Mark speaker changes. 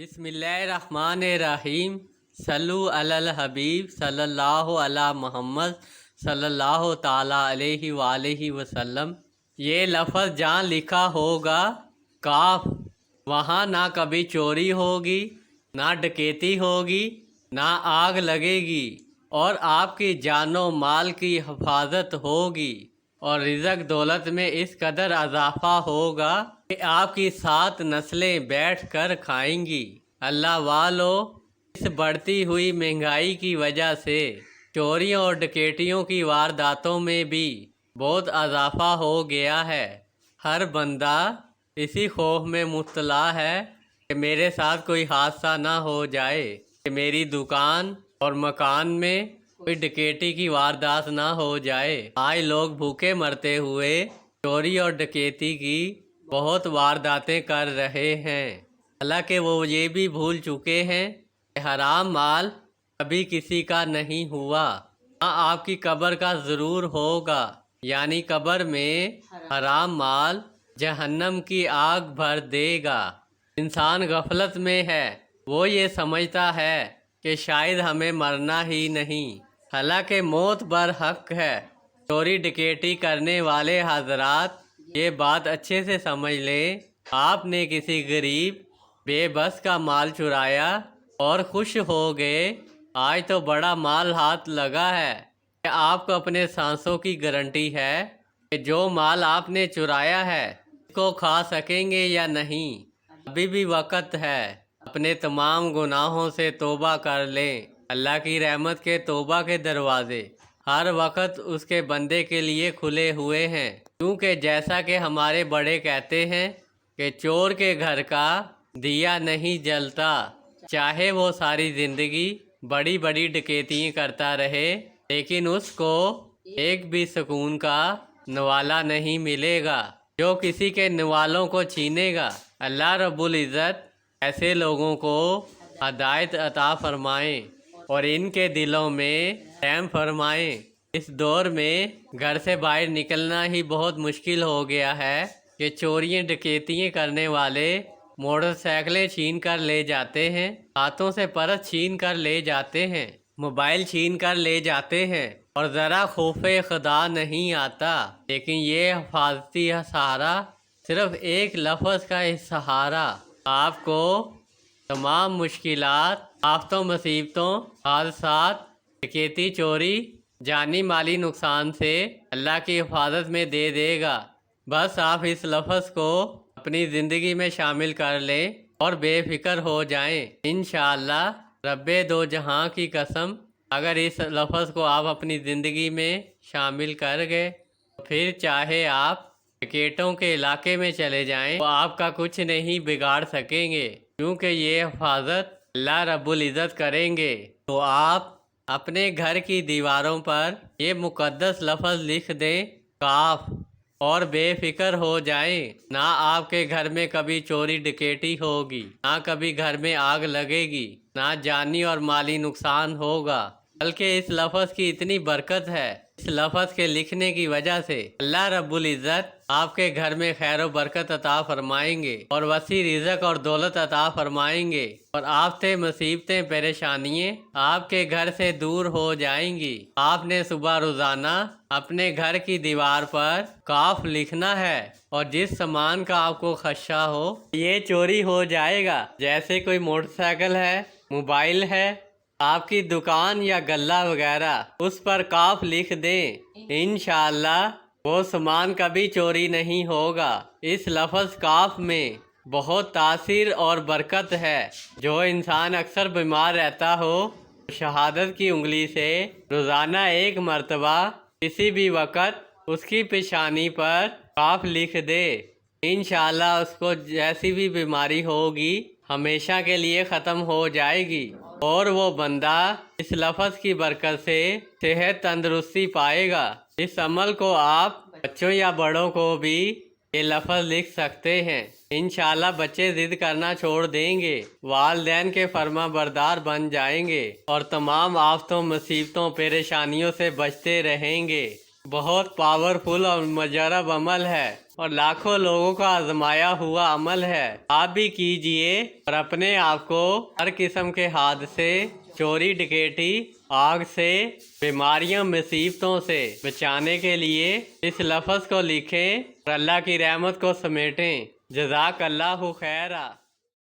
Speaker 1: بسم اللہ الرحمن الرحیم صلو علی الحبیب صلی اللہ علی محمد صلی اللہ تعالیٰ علیہ وآلہ وسلم۔ یہ لفظ جہاں لکھا ہوگا کاف، وہاں نہ کبھی چوری ہوگی، نہ ڈکیتی ہوگی، نہ آگ لگے گی، اور آپ کی جان و مال کی حفاظت ہوگی، اور رزق دولت میں اس قدر اضافہ ہوگا کہ آپ کی 7 نسلیں بیٹھ کر کھائیں گی۔ اللہ والو، اس بڑھتی ہوئی مہنگائی کی وجہ سے چوریوں اور ڈکیتیوں کی وارداتوں میں بھی بہت اضافہ ہو گیا ہے۔ ہر بندہ اسی خوف میں مبتلا ہے کہ میرے ساتھ کوئی حادثہ نہ ہو جائے، کہ میری دکان اور مکان میں کوئی ڈکیتی کی واردات نہ ہو جائے۔ آج لوگ بھوکے مرتے ہوئے چوری اور ڈکیتی کی بہت وارداتیں کر رہے ہیں، حالانکہ وہ یہ بھی بھول چکے ہیں کہ حرام مال کبھی کسی کا نہیں ہوا۔ ہاں، آپ کی قبر کا ضرور ہوگا، یعنی قبر میں حرام مال جہنم کی آگ بھر دے گا۔ انسان غفلت میں ہے، وہ یہ سمجھتا ہے کہ شاید ہمیں مرنا ہی نہیں، حالانکہ موت برحق ہے۔ چوری ڈکیتی کرنے والے حضرات یہ بات اچھے سے سمجھ لیں، آپ نے کسی غریب بے بس کا مال چرایا اور خوش ہو گئے، آج تو بڑا مال ہاتھ لگا ہے، کہ آپ کو اپنے سانسوں کی گارنٹی ہے کہ جو مال آپ نے چرایا ہے اس کو کھا سکیں گے یا نہیں۔ ابھی بھی وقت ہے، اپنے تمام گناہوں سے توبہ کر لیں۔ اللہ کی رحمت کے توبہ کے دروازے ہر وقت اس کے بندے کے لیے کھلے ہوئے ہیں، کیونکہ جیسا کہ ہمارے بڑے کہتے ہیں کہ چور کے گھر کا دیا نہیں جلتا، چاہے وہ ساری زندگی بڑی بڑی ڈکیتیاں کرتا رہے، لیکن اس کو ایک بھی سکون کا نوالا نہیں ملے گا۔ جو کسی کے نوالوں کو چھینے گا، اللہ رب العزت ایسے لوگوں کو ہدایت عطا فرمائیں اور ان کے دلوں میں رحم فرمائیں۔ اس دور میں گھر سے باہر نکلنا ہی بہت مشکل ہو گیا ہے کہ چوریاں ڈکیتیاں کرنے والے موٹر سائیکلیں چھین کر لے جاتے ہیں، ہاتھوں سے پرس چھین کر لے جاتے ہیں، موبائل چھین کر لے جاتے ہیں، اور ذرا خوف خدا نہیں آتا۔ لیکن یہ حفاظتی سہارا صرف ایک لفظ کا سہارا آپ کو تمام مشکلات، آفتوں، مصیبتوں، حادثات، ڈکیتی، چوری، جانی مالی نقصان سے اللہ کی حفاظت میں دے دے گا۔ بس آپ اس لفظ کو اپنی زندگی میں شامل کر لیں اور بے فکر ہو جائیں۔ انشاءاللہ رب دو جہاں کی قسم، اگر اس لفظ کو آپ اپنی زندگی میں شامل کر گئے تو پھر چاہے آپ ڈکیتوں کے علاقے میں چلے جائیں تو آپ کا کچھ نہیں بگاڑ سکیں گے، کیونکہ یہ حفاظت اللہ رب العزت کریں گے۔ تو آپ اپنے گھر کی دیواروں پر یہ مقدس لفظ لکھ دیں، کاف، اور بے فکر ہو جائیں۔ نہ آپ کے گھر میں کبھی چوری ڈکیتی ہوگی، نہ کبھی گھر میں آگ لگے گی، نہ جانی اور مالی نقصان ہوگا، بلکہ اس لفظ کی اتنی برکت ہے، اس لفظ کے لکھنے کی وجہ سے اللہ رب العزت آپ کے گھر میں خیر و برکت عطا فرمائیں گے، اور وسیع رزق اور دولت عطا فرمائیں گے، اور آفتیں، مصیبتیں، پریشانیاں آپ کے گھر سے دور ہو جائیں گی۔ آپ نے صبح روزانہ اپنے گھر کی دیوار پر کاف لکھنا ہے، اور جس سامان کا آپ کو خدشہ ہو یہ چوری ہو جائے گا، جیسے کوئی موٹر سائیکل ہے، موبائل ہے، آپ کی دکان یا غلہ وغیرہ، اس پر کاف لکھ دیں، انشاءاللہ وہ سامان کبھی چوری نہیں ہوگا۔ اس لفظ کاف میں بہت تاثیر اور برکت ہے۔ جو انسان اکثر بیمار رہتا ہو، شہادت کی انگلی سے روزانہ 1 مرتبہ کسی بھی وقت اس کی پیشانی پر کاف لکھ دے، انشاءاللہ اس کو جیسی بھی بیماری ہوگی ہمیشہ کے لیے ختم ہو جائے گی، اور وہ بندہ اس لفظ کی برکت سے صحت تندرستی پائے گا۔ اس عمل کو آپ بچوں یا بڑوں کو بھی یہ لفظ لکھ سکتے ہیں، انشاءاللہ بچے ضد کرنا چھوڑ دیں گے، والدین کے فرما بردار بن جائیں گے، اور تمام آفتوں، مصیبتوں، پریشانیوں سے بچتے رہیں گے۔ بہت پاورفل اور مجرب عمل ہے، اور لاکھوں لوگوں کا آزمایا ہوا عمل ہے۔ آپ بھی کیجئے اور اپنے آپ کو ہر قسم کے حادثے، چوری ڈکیٹی، آگ سے، بیماریوں مصیبتوں سے بچانے کے لیے اس لفظ کو لکھیں اور اللہ کی رحمت کو سمیٹیں۔ جزاک اللہ خیرہ۔